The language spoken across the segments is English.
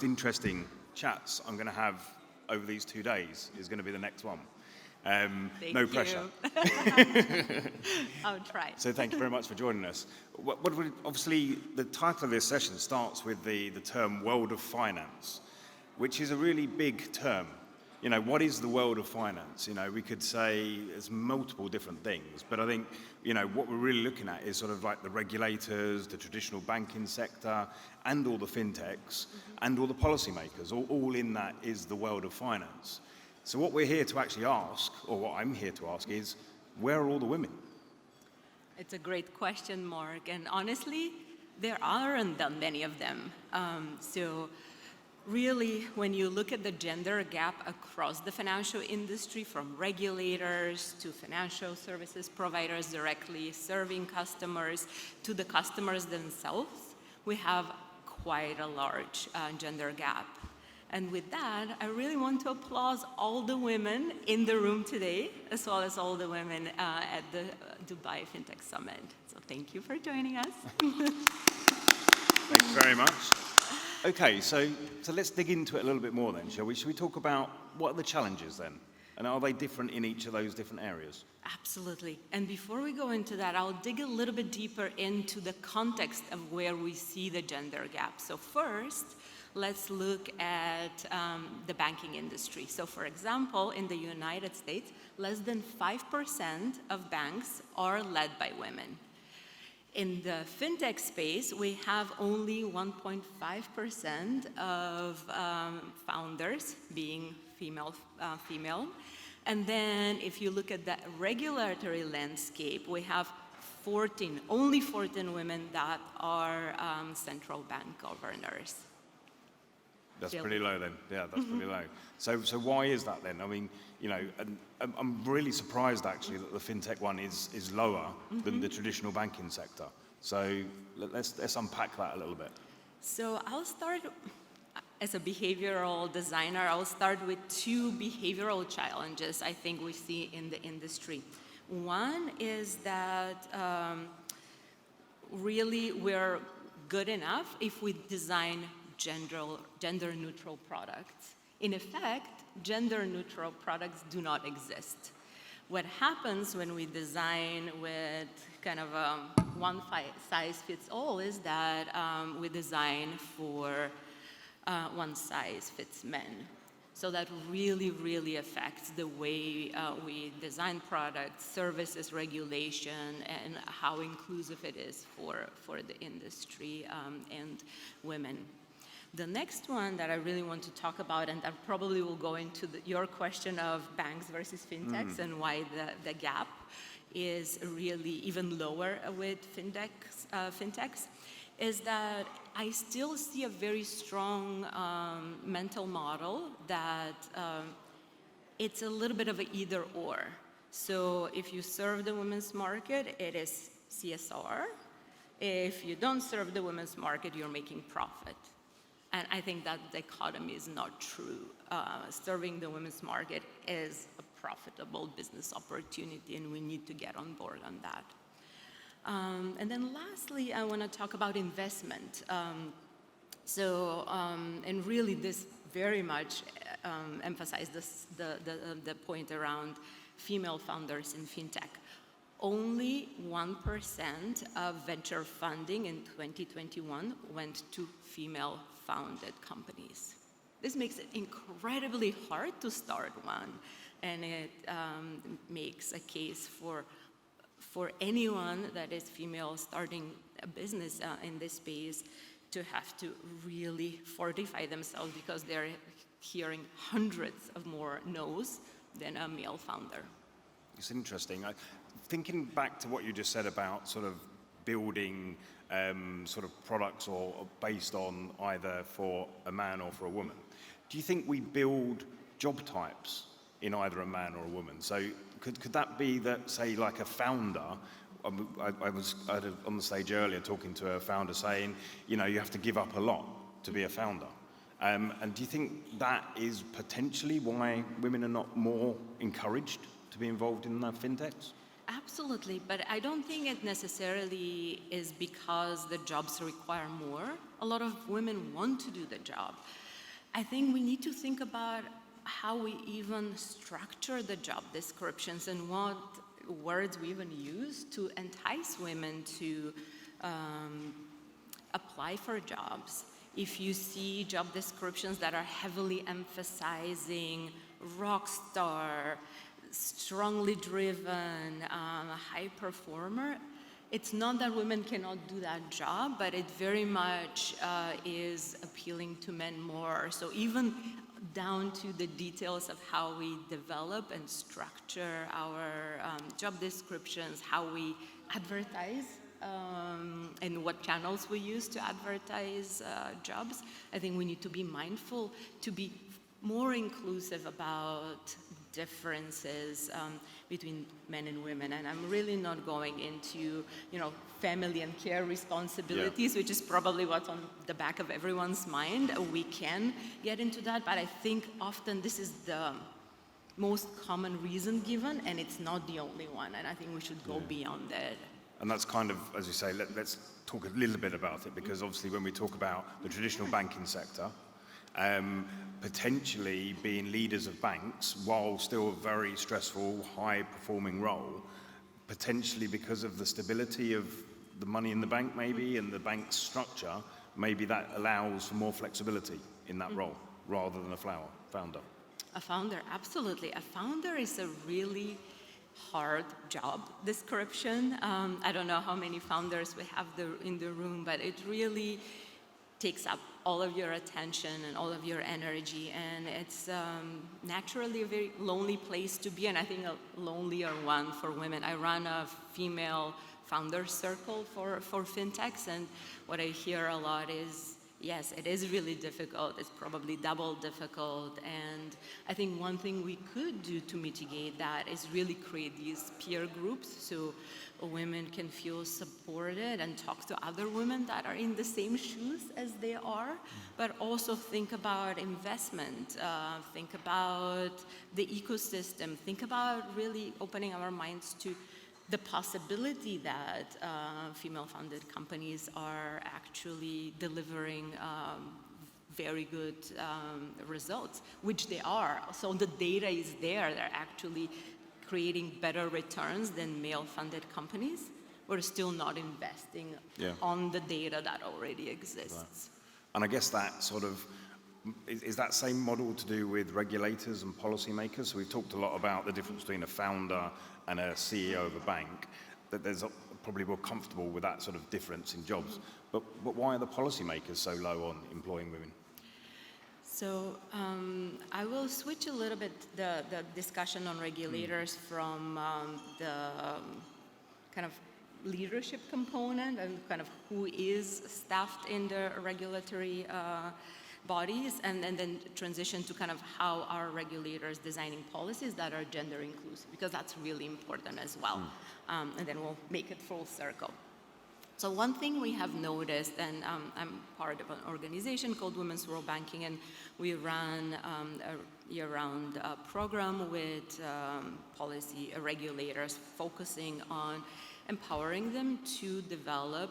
most interesting chats I'm going to have over these 2 days is going to be the next one. No pressure. I'll try. So thank you very much for joining us. Obviously, the title of this session starts with the term world of finance, which is a really big term. You know, what is the world of finance? You know, we could say there's multiple different things, but I think, you know, what we're really looking at is sort of like the regulators, the traditional banking sector, and all the fintechs, and all the policymakers. All in that is the world of finance. So what we're here to actually ask, or what I'm here to ask, is where are all the women? It's a great question, Mark, and honestly, there aren't that many of them. So really, when you look at the gender gap across the financial industry, from regulators to financial services providers directly serving customers to the customers themselves, we have quite a large gender gap. And with that, I really want to applaud all the women in the room today, as well as all the women at the Dubai FinTech Summit. So thank you for joining us. Thank you very much. Okay, so let's dig into it a little bit more then, shall we? Should we talk about what are the challenges then? And are they different in each of those different areas? Absolutely. And before we go into that, I'll dig a little bit deeper into the context of where we see the gender gap. So first, let's look at the banking industry. So for example, in the United States, less than 5% of banks are led by women. In the fintech space, we have only 1.5% of founders being female. And then if you look at the regulatory landscape, we have only 14 women that are central bank governors. That's pretty low then. Yeah, that's pretty low. So why is that then? I mean, you know, I'm really surprised actually that the fintech one is lower than the traditional banking sector. So let's unpack that a little bit. So I'll start, as a behavioral designer, I'll start with 2 behavioral challenges I think we see in the industry. One is that really we're good enough if we design gender-neutral products. In effect, gender-neutral products do not exist. What happens when we design with kind of a one-size-fits-all is that we design for one-size-fits-men. So that really, really affects the way we design products, services, regulation, and how inclusive it is for the industry and women. The next one that I really want to talk about, and that probably will go into your question of banks versus fintechs and why the gap is really even lower with fintechs, is that I still see a very strong mental model that it's a little bit of an either or. So if you serve the women's market, it is CSR. If you don't serve the women's market, you're making profit. And I think that dichotomy is not true. Serving the women's market is a profitable business opportunity, and we need to get on board on that. And then lastly, I want to talk about investment. And really this very much emphasizes the point around female founders in fintech. Only 1% of venture funding in 2021 went to female-founded companies. This makes it incredibly hard to start one, and it makes a case for anyone that is female starting a business in this space to have to really fortify themselves because they're hearing hundreds of more no's than a male founder. It's interesting. Thinking back to what you just said about sort of building sort of products or based on either for a man or for a woman, do you think we build job types in either a man or a woman? So could that be that, say, like a founder, I was on the stage earlier talking to a founder saying, you know, you have to give up a lot to be a founder. And do you think that is potentially why women are not more encouraged to be involved in the fintechs? Absolutely, but I don't think it necessarily is because the jobs require more. A lot of women want to do the job. I think we need to think about how we even structure the job descriptions and what words we even use to entice women to apply for jobs. If you see job descriptions that are heavily emphasizing rock star, strongly driven, high performer, it's not that women cannot do that job, but it very much is appealing to men more. So even down to the details of how we develop and structure our job descriptions, how we advertise, and what channels we use to advertise jobs, I think we need to be mindful to be more inclusive about differences between men and women. And I'm really not going into, family and care responsibilities, which is probably what's on the back of everyone's mind. We can get into that, but I think often this is the most common reason given, and it's not the only one. And I think we should go beyond that. And that's kind of, as you say, let's talk a little bit about it, because obviously when we talk about the traditional banking sector, potentially being leaders of banks, while still a very stressful, high-performing role, potentially because of the stability of the money in the bank maybe, and the bank's structure, maybe that allows for more flexibility in that role, rather than a founder. A founder, absolutely. A founder is a really hard job description. I don't know how many founders we have in the room, but it really takes up all of your attention and all of your energy, and it's naturally a very lonely place to be, and I think a lonelier one for women. I run a female founder circle for fintechs, and what I hear a lot is, yes, it is really difficult. It's probably double difficult, and I think one thing we could do to mitigate that is really create these peer groups so women can feel supported and talk to other women that are in the same shoes as they are, but also think about investment, think about the ecosystem, think about really opening our minds to the possibility that female-founded companies are actually delivering very good results, which they are. So the data is there. They're actually creating better returns than male-funded companies. We're still not investing on the data that already exists. Right. And I guess that sort of, is that same model to do with regulators and policymakers? So we've talked a lot about the difference between a founder and a CEO of a bank, that there's probably more comfortable with that sort of difference in jobs. But why are the policymakers so low on employing women? So I will switch a little bit the discussion on regulators from the kind of leadership component and kind of who is staffed in the regulatory bodies, and then transition to kind of how are regulators designing policies that are gender inclusive, because that's really important as well. And then we'll make it full circle. So one thing we have noticed, and I'm part of an organization called Women's World Banking, and we run a year-round program with policy regulators focusing on empowering them to develop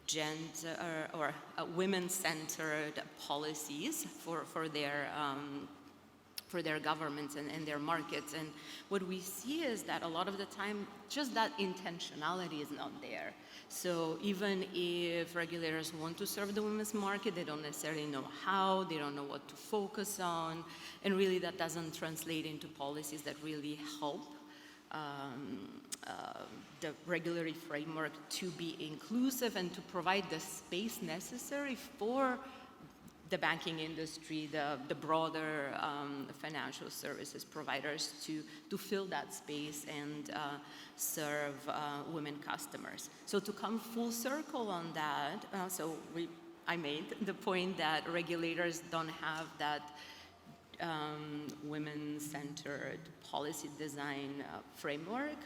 gender or women-centered policies for their governments and their markets. And what we see is that a lot of the time, just that intentionality is not there. So even if regulators want to serve the women's market, they don't necessarily know how, they don't know what to focus on, and really that doesn't translate into policies that really help the regulatory framework to be inclusive and to provide the space necessary for the banking industry, the broader financial services providers to fill that space and serve women customers. So to come full circle on that, I made the point that regulators don't have that women-centered policy design framework,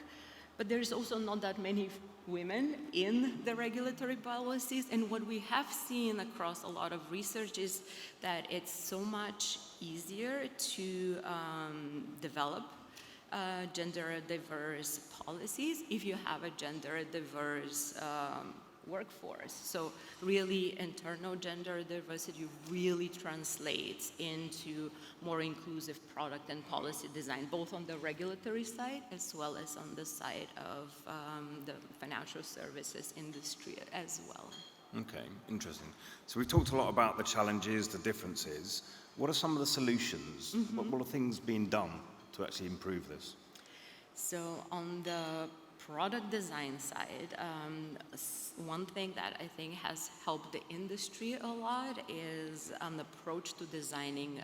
but there's also not that many women in the regulatory policies, and what we have seen across a lot of research is that it's so much easier to develop gender diverse policies if you have a gender diverse workforce. So really internal gender diversity really translates into more inclusive product and policy design, both on the regulatory side as well as on the side of the financial services industry as well. Okay, interesting. So we've talked a lot about the challenges, the differences. What are some of the solutions? What are things being done to actually improve this? So on the product design side, one thing that I think has helped the industry a lot is an approach to designing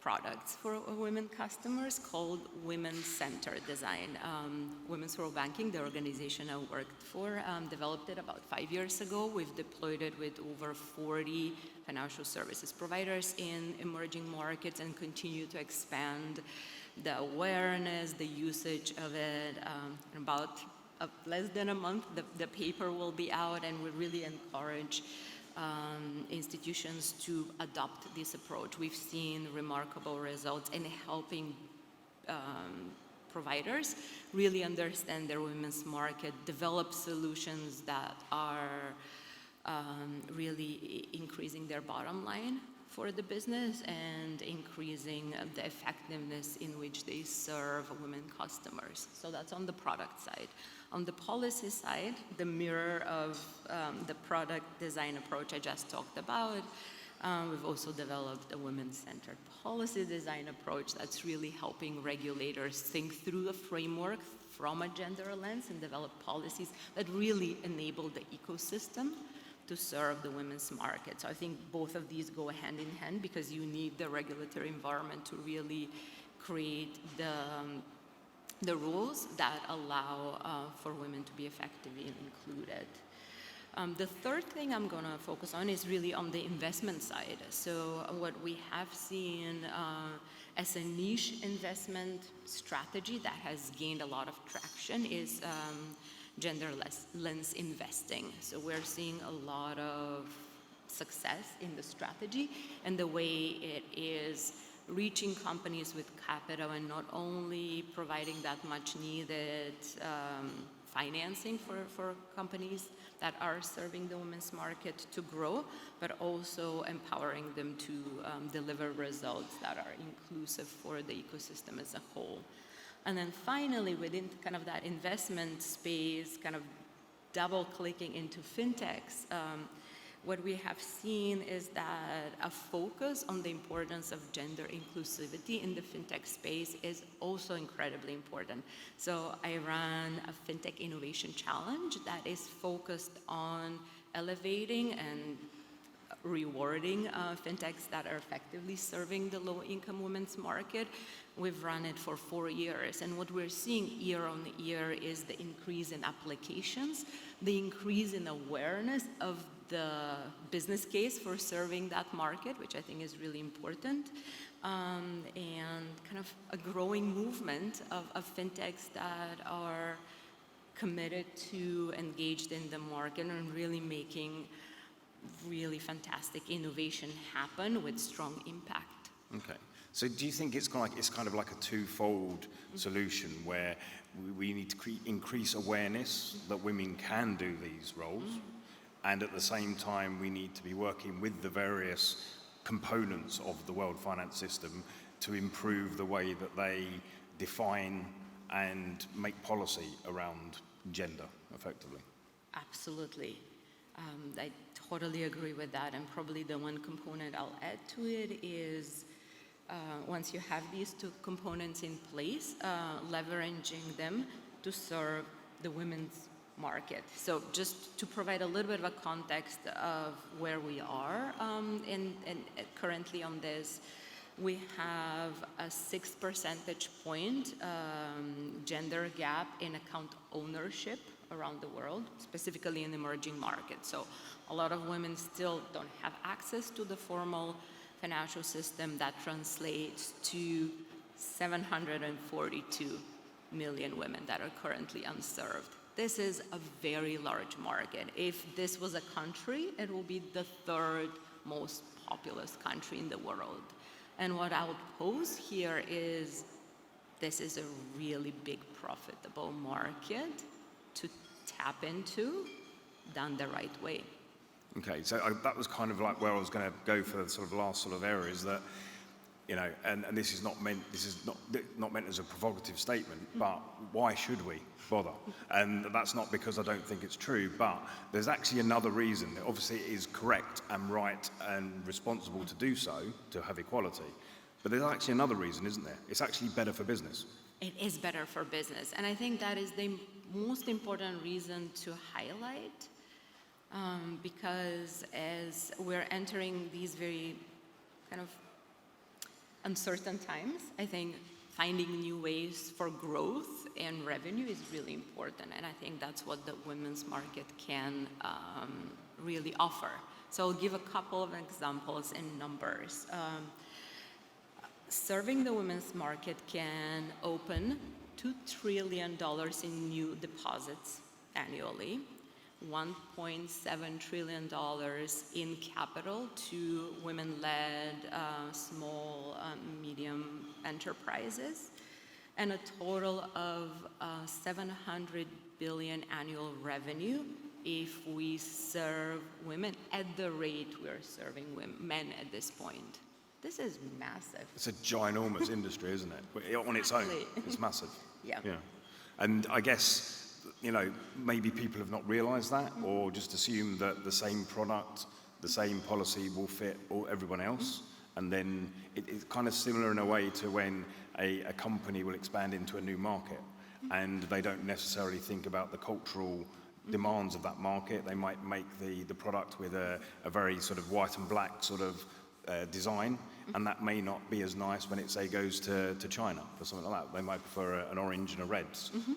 products for women customers called women-centered design. Women's World Banking, the organization I worked for, developed it about 5 years ago. We've deployed it with over 40 financial services providers in emerging markets and continue to expand the awareness, the usage of it. In about less than a month, the paper will be out, and we really encourage institutions to adopt this approach. We've seen remarkable results in helping providers really understand their women's market, develop solutions that are really increasing their bottom line for the business and increasing the effectiveness in which they serve women customers. So that's on the product side. On the policy side, the mirror of the product design approach I just talked about, we've also developed a women-centered policy design approach that's really helping regulators think through a framework from a gender lens and develop policies that really enable the ecosystem to serve the women's market. So I think both of these go hand in hand because you need the regulatory environment to really create the rules that allow for women to be effectively included. The third thing I'm going to focus on is really on the investment side. So what we have seen as a niche investment strategy that has gained a lot of traction is gender lens investing. So we're seeing a lot of success in the strategy and the way it is reaching companies with capital and not only providing that much needed financing for companies that are serving the women's market to grow, but also empowering them to deliver results that are inclusive for the ecosystem as a whole. And then finally, within kind of that investment space, kind of double clicking into fintechs, what we have seen is that a focus on the importance of gender inclusivity in the fintech space is also incredibly important. So I ran a fintech innovation challenge that is focused on elevating and rewarding fintechs that are effectively serving the low-income women's market. We've run it for 4 years, and what we're seeing year on year is the increase in applications, the increase in awareness of the business case for serving that market, which I think is really important, and kind of a growing movement of fintechs that are committed to engaged in the market and really making really fantastic innovation happen with strong impact. Okay. So do you think it's kind of like a twofold solution where we need to increase awareness that women can do these roles, and at the same time we need to be working with the various components of the world finance system to improve the way that they define and make policy around gender effectively? Absolutely. I totally agree with that, and probably the one component I'll add to it is once you have these two components in place, leveraging them to serve the women's market. So just to provide a little bit of a context of where we are and currently on this, we have a 6 percentage point gender gap in account ownership around the world, specifically in emerging markets. So a lot of women still don't have access to the formal financial system. That translates to 742 million women that are currently unserved. This is a very large market. If this was a country, it will be the third most populous country in the world. And what I would pose here is this is a really big profitable market to tap into done the right way. Okay, so that was kind of like where I was going to go for the sort of last sort of area, is that, you know, and this is not meant as a provocative statement, but why should we bother? And that's not because I don't think it's true, but there's actually another reason. Obviously, it is correct and right and responsible to do so, to have equality. But there's actually another reason, isn't there? It's actually better for business. It is better for business, and I think that is the most important reason to highlight, because as we're entering these very kind of uncertain times, I think finding new ways for growth and revenue is really important, and I think that's what the women's market can really offer. So I'll give a couple of examples in numbers. Serving the women's market can open $2 trillion in new deposits annually, $1.7 trillion in capital to women-led small, medium enterprises, and a total of $700 billion annual revenue if we serve women at the rate we're serving men at this point. This is massive. It's a ginormous industry, isn't it? On its own, it's massive. Yeah. And I guess, you know, maybe people have not realized that, or just assume that the same product, the same policy will fit everyone else. And then it's kind of similar in a way to when a company will expand into a new market, and they don't necessarily think about the cultural demands of that market. They might make the product with a very sort of white and black sort of design, and that may not be as nice when it, say, goes to China or something like that. They might prefer an orange and a red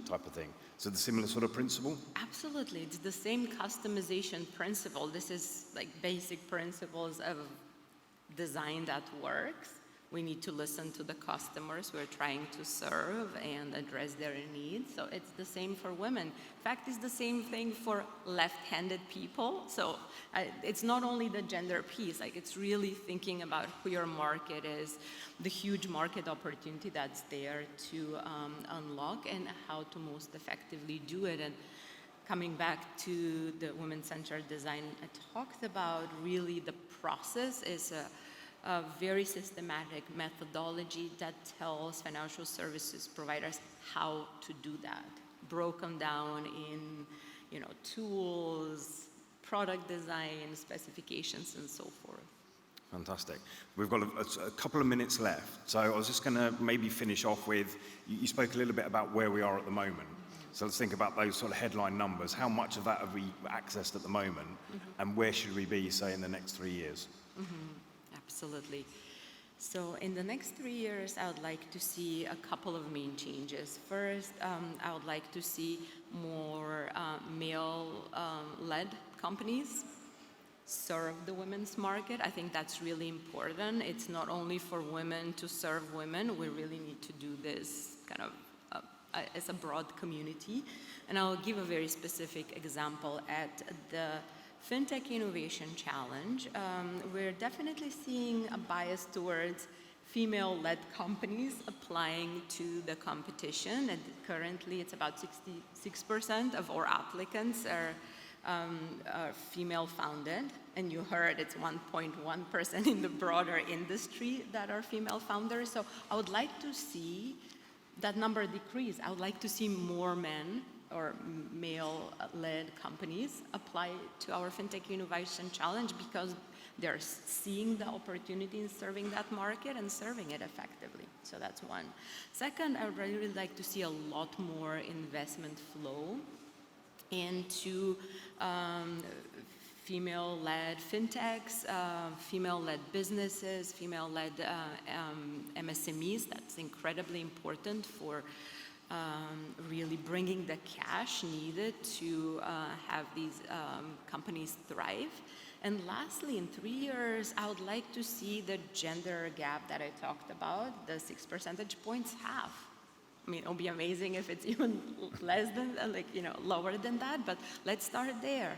type of thing. So the similar sort of principle? Absolutely. It's the same customization principle. This is like basic principles of design that works. We need to listen to the customers we're trying to serve and address their needs. So it's the same for women. In fact, it's the same thing for left-handed people. So it's not only the gender piece, like it's really thinking about who your market is, the huge market opportunity that's there to unlock, and how to most effectively do it. And coming back to the women-centered design I talked about, really the process is a very systematic methodology that tells financial services providers how to do that, broken down in, you know, tools, product design, specifications, and so forth. Fantastic. We've got a couple of minutes left, so I was just going to maybe finish off with, you spoke a little bit about where we are at the moment. So let's think about those sort of headline numbers. How much of that have we accessed at the moment, and where should we be, say, in the next 3 years? Absolutely. So in the next 3 years, I would like to see a couple of main changes. First, I would like to see more male-led companies serve the women's market. I think that's really important. It's not only for women to serve women. We really need to do this kind of as a broad community. And I'll give a very specific example. At the Fintech Innovation Challenge, we're definitely seeing a bias towards female-led companies applying to the competition. And currently, it's about 66% of our applicants are female-founded. And you heard it's 1.1% in the broader industry that are female founders. So I would like to see that number decrease. I would like to see more men or male-led companies apply to our Fintech Innovation Challenge, because they're seeing the opportunity in serving that market and serving it effectively. So that's one. Second, I would really like to see a lot more investment flow into female-led fintechs, female-led businesses, female-led MSMEs. That's incredibly important for really bringing the cash needed to have these companies thrive. And lastly, in 3 years, I would like to see the gender gap that I talked about, the 6 percentage points, half. I mean, it'll be amazing if it's even less than, lower than that, but let's start there.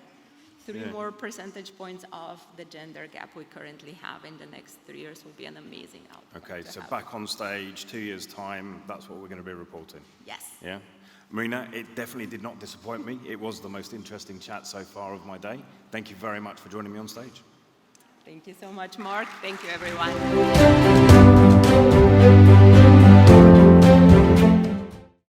3 Yeah. more percentage points off the gender gap we currently have in the next 3 years will be an amazing outcome. Okay, to so have. back on stage, 2 years' time, that's what we're going to be reporting. Yes. Yeah? Marina, it definitely did not disappoint me. It was the most interesting chat so far of my day. Thank you very much for joining me on stage. Thank you so much, Mark. Thank you, everyone.